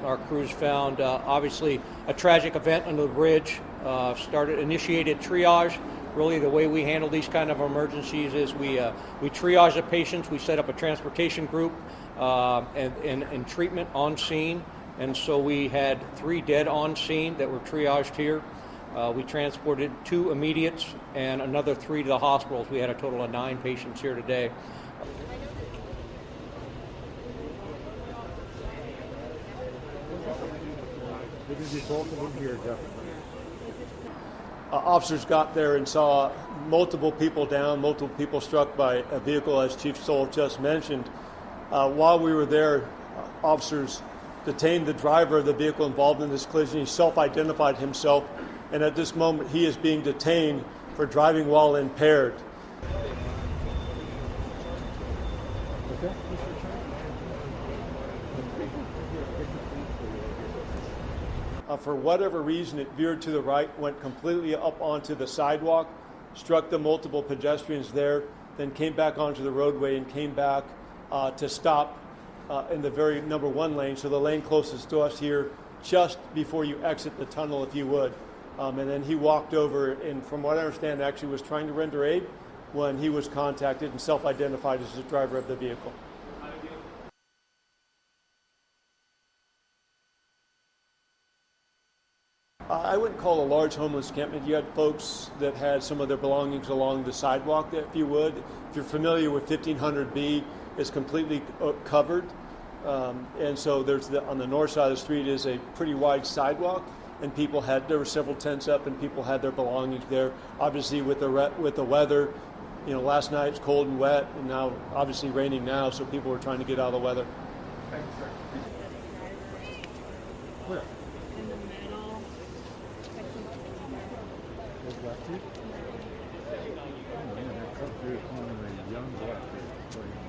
Our crews found obviously a tragic event under the bridge. Initiated triage. Really, the way we handle these kind of emergencies is we triage the patients. We set up a transportation group and treatment on scene. And so we had 3 dead on scene that were triaged here. We transported 2 immediates and another 3 to the hospitals. We had a total of 9 patients here today. Officers got there and saw multiple people down, multiple people struck by a vehicle, as Chief Stoll just mentioned. While we were there, officers detained the driver of the vehicle involved in this collision. He self-identified himself, and at this moment he is being detained for driving while impaired. For whatever reason, it veered to the right, went completely up onto the sidewalk, struck the multiple pedestrians there, then came back onto the roadway and came back to stop in the very number 1 lane, so the lane closest to us here, just before you exit the tunnel, if you would. And then he walked over and, from what I understand, actually was trying to render aid when he was contacted and self-identified as the driver of the vehicle. I wouldn't call a large homeless encampment. You had folks that had some of their belongings along the sidewalk, if you would. If you're familiar with 1500B, it's completely covered. And so on the north side of the street is a pretty wide sidewalk, and there were several tents up and people had their belongings there. Obviously with the weather, last night it's cold and wet, and now obviously raining now, so people were trying to get out of the weather. Thank you, sir. Where? In the middle. Those black teeth? Oh man, that cut through one of the young black teeth.